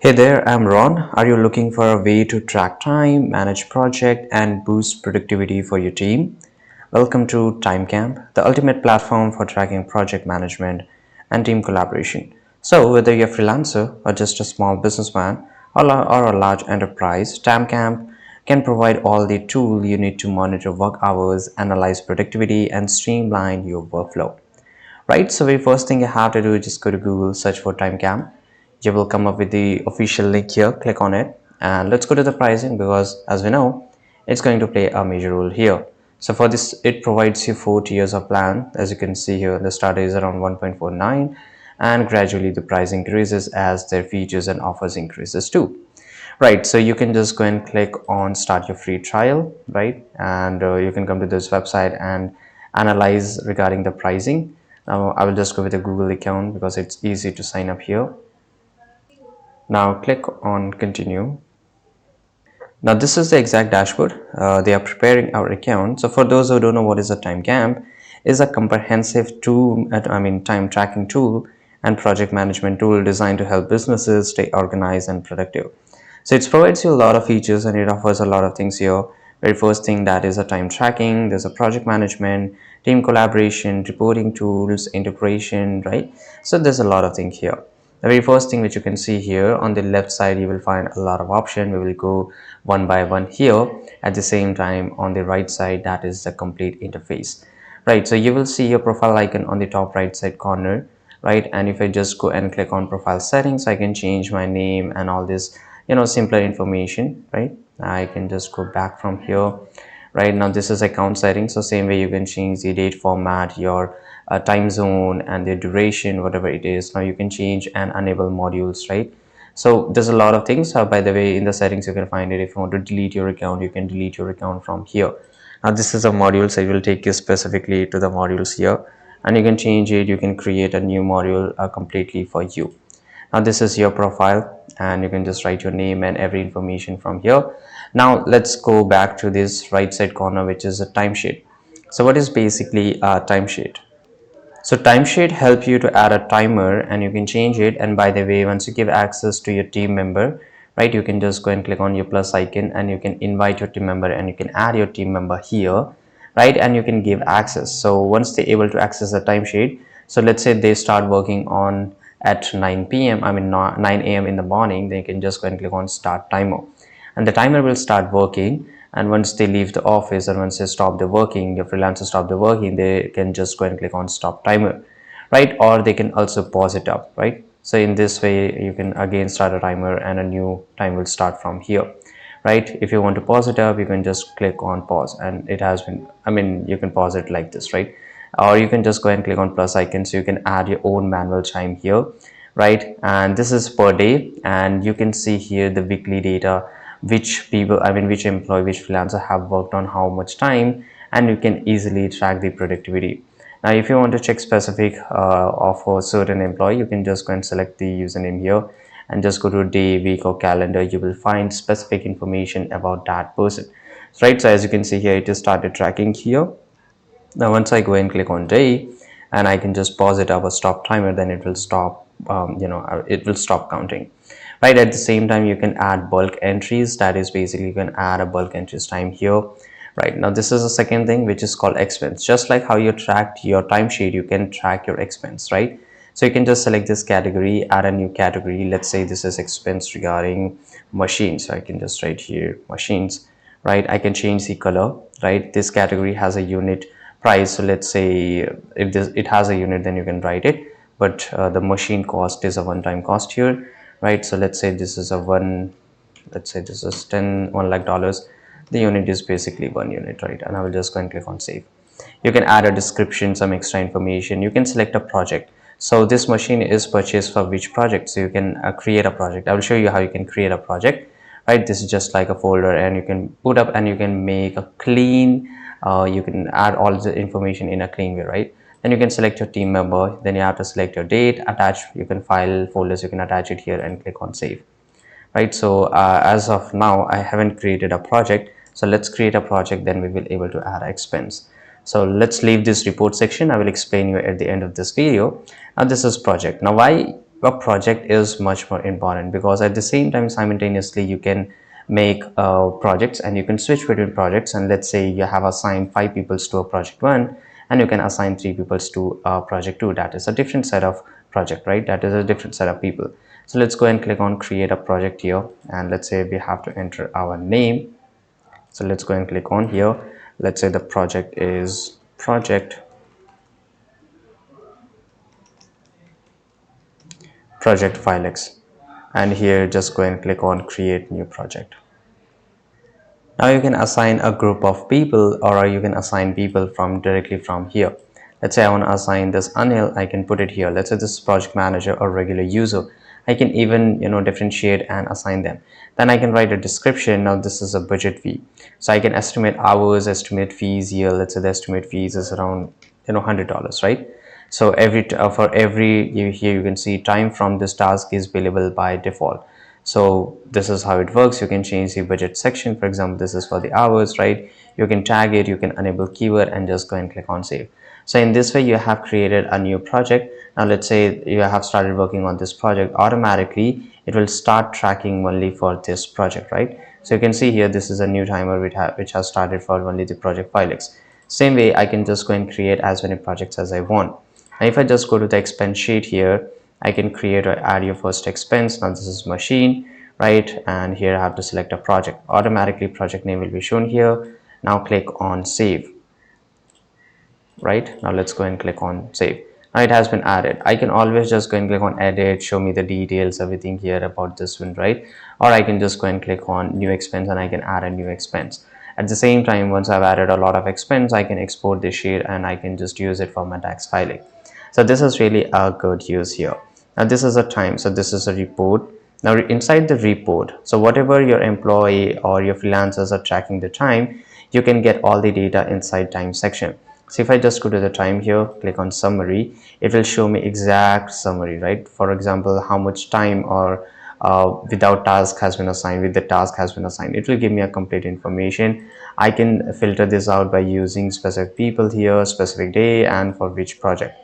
Hey there, I'm Ron. Are you looking for a way to track time, manage project, and boost productivity for your team? Welcome to TimeCamp, the ultimate platform for tracking project management and team collaboration. So, whether you're a freelancer or just a small businessman or a large enterprise, TimeCamp can provide all the tools you need to monitor work hours, analyze productivity, and streamline your workflow. Right, so very first thing you have to do is just go to Google, search for TimeCamp. You will come up with the official link here. Click on it, and let's go to the pricing, because as we know, it's going to play a major role here. So for this, it provides you 4 tiers of plan. As you can see here, the starter is around 1.49, and gradually the price increases as their features and offers increases too. Right, so you can just go and click on start your free trial, right? And you can come to this website and analyze regarding the pricing. Now I will just go with a Google account because it's easy to sign up here. Now click on continue. Now this is the exact dashboard. They are preparing our account. So for those who don't know what is a TimeCamp, is a comprehensive tool, time tracking tool and project management tool designed to help businesses stay organized and productive. So it provides you a lot of features and it offers a lot of things here. Very first thing, that is a time tracking, there's a project management, team collaboration, reporting tools, integration, right? So there's a lot of things here. The very first thing which you can see here on the left side, you will find a lot of options. We will go one by one here. At the same time, on the right side, that is the complete interface, right? So you will see your profile icon on the top right side corner, right? And if I just go and click on profile settings, I can change my name and all this, simpler information, right? I can just go back from here. Right now this is account settings, so same way you can change the date format, your time zone, and the duration, whatever it is. Now you can change and enable modules, right? So there's a lot of things. By the way, in the settings you can find it. If you want to delete your account, you can delete your account from here. Now this is a module, so it will take you specifically to the modules here, and you can change it. You can create a new module completely for you. Now this is your profile, and you can just write your name and every information from here. Now let's go back to this right side corner, which is a timesheet. So what is basically a timesheet? So timesheet help you to add a timer, and you can change it. And by the way, once you give access to your team member, right, you can just go and click on your plus icon, and you can invite your team member, and you can add your team member here, right? And you can give access. So once they're able to access the timesheet, so let's say they start working on at 9 p.m. 9 a.m. in the morning, they can just go and click on start timer, and the timer will start working. And once they leave the office, and once they stop the working, your freelancer stop the working, they can just go and click on stop timer, right? Or they can also pause it up, right? So in this way you can again start a timer, and a new time will start from here, right? If you want to pause it up, you can just click on pause, and it has been, you can pause it like this, right? Or you can just go and click on plus icon, so you can add your own manual time here, right? And this is per day, and you can see here the weekly data, which people, which employee, which freelancer have worked on how much time, and you can easily track the productivity. Now if you want to check specific of a certain employee, you can just go and select the username here, and just go to day, week, or calendar. You will find specific information about that person, right? So as you can see here, it is started tracking here. Now once I go and click on day, and I can just pause it up or stop timer, then it will stop, it will stop counting, right? At the same time, you can add bulk entries. That is basically, you can add a bulk entries time here. Right now this is the second thing, which is called expense. Just like how you tracked your timesheet, you can track your expense, right? So you can just select this category, add a new category. Let's say this is expense regarding machines, so I can just write here machines, right? I can change the color, right? This category has a unit price, so let's say if this it has a unit, then you can write it. But the machine cost is a one-time cost here, right? So let's say this is a one, let's say this is 1 lakh dollars. The unit is basically 1 unit, right? And I will just go and click on save. You can add a description, some extra information. You can select a project. So this machine is purchased for which project, so you can create a project. I will show you how you can create a project, right? This is just like a folder, and you can put up, and you can make a clean, you can add all the information in a clean way, right? Then you can select your team member, then you have to select your date, attach, you can file folders, you can attach it here, and click on save, right? So as of now I haven't created a project, so let's create a project, then we will able to add expense. So let's leave this report section. I will explain you at the end of this video. Now this is project. Now why a project is much more important, because at the same time simultaneously you can make projects and you can switch between projects. And let's say you have assigned 5 people to a project 1, and you can assign 3 people to project 2. That is a different set of project, right? That is a different set of people. So let's go and click on create a project here, and let's say we have to enter our name. So let's go and click on here. Let's say the project is project filex, and here just go and click on create new project. Now you can assign a group of people, or you can assign people from directly from here. Let's say I want to assign this Anil, I can put it here. Let's say this is project manager or regular user. I can even differentiate and assign them. Then I can write a description. Now this is a budget fee, so I can estimate hours, estimate fees here. Let's say the estimate fees is around $100, right? So for every here you can see time from this task is billable by default. So this is how it works. You can change the budget section. For example, this is for the hours, right? You can tag it, you can enable keyword, and just go and click on save. So in this way you have created a new project. Now let's say you have started working on this project. Automatically it will start tracking only for this project, right? So you can see here this is a new timer which has started for only the project filex. Same way I can just go and create as many projects as I want. And if I just go to the expense sheet here, I can create or add your first expense. Now this is machine, right? And here I have to select a project. Automatically project name will be shown here. Now click on save. Right, now let's go and click on save. Now it has been added. I can always just go and click on edit, show me the details, everything here about this one, right? Or I can just go and click on new expense, and I can add a new expense. At the same time, once I've added a lot of expense, I can export this sheet and I can just use it for my tax filing. So this is really a good use here. Now this is a time, so this is a report. Now inside the report, so whatever your employee or your freelancers are tracking the time, you can get all the data inside time section. So if I just go to the time here, click on summary, it will show me exact summary, right? For example, how much time or without task has been assigned, with the task has been assigned. It will give me a complete information. I can filter this out by using specific people here, specific day, and for which project.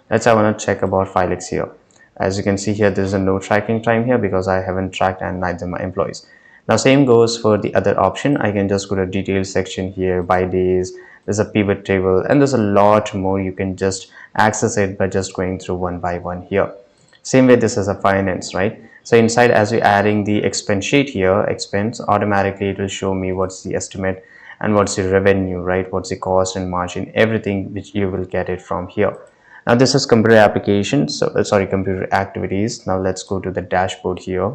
Let's say I want to check about filex here. As you can see here, there is a no tracking time here because I haven't tracked, and neither my employees. Now same goes for the other option. I can just go to details section here, by days. There's a pivot table, and there's a lot more. You can just access it by just going through one by one here. Same way, this is a finance, right? So inside, as we're adding the expense sheet here, expense, automatically it will show me what's the estimate and what's the revenue, right? What's the cost and margin, everything which you will get it from here. Now this is computer applications, so sorry, computer activities. Now let's go to the dashboard here.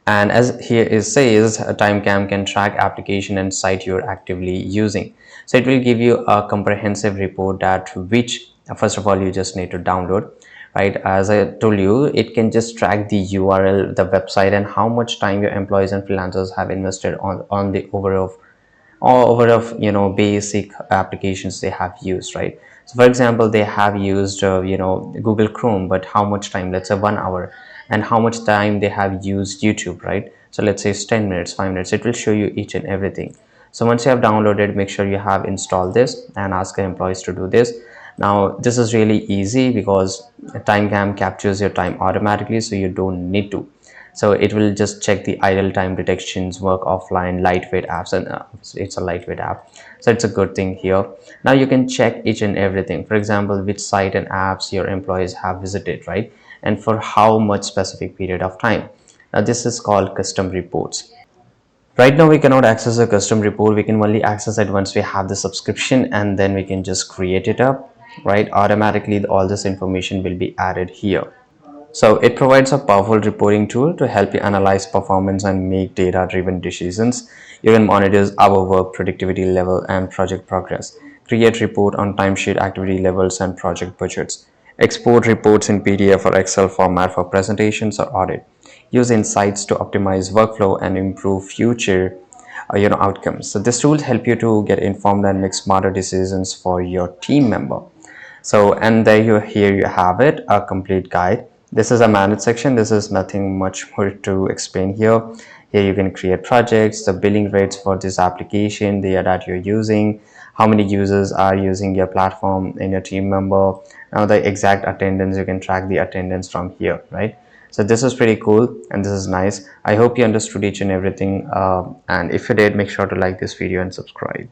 And as here it says, TimeCamp can track application and site you're actively using. So it will give you a comprehensive report that which first of all you just need to download, right? As I told you, it can just track the URL, the website, and how much time your employees and freelancers have invested on the over of basic applications they have used, right? So for example, they have used Google Chrome, but how much time? Let's say 1 hour. And how much time they have used YouTube, right? So let's say it's 10 minutes, 5 minutes. It will show you each and everything. So once you have downloaded, make sure you have installed this and ask your employees to do this. Now this is really easy because TimeCamp captures your time automatically, so you don't need to. So it will just check the idle time detections, work offline, lightweight apps, and it's a lightweight app, so it's a good thing here. Now you can check each and everything. For example, which site and apps your employees have visited, right? And for how much specific period of time. Now this is called custom reports. Right now we cannot access a custom report. We can only access it once we have the subscription, and then we can just create it up, right? Automatically all this information will be added here. So it provides a powerful reporting tool to help you analyze performance and make data-driven decisions. You can monitor our work productivity level and project progress. Create report on timesheet activity levels and project budgets. Export reports in PDF or Excel format for presentations or audit. Use insights to optimize workflow and improve future outcomes. So this tool help you to get informed and make smarter decisions for your team member. So, and there you here you have it, a complete guide. This is a manage section. This is nothing much more to explain here. Here you can create projects, the billing rates for this application, the that you're using, how many users are using your platform in your team member. the exact attendance. You can track the attendance from here, right? So this is pretty cool and this is nice. I hope you understood each and everything, and if you did, make sure to like this video and subscribe.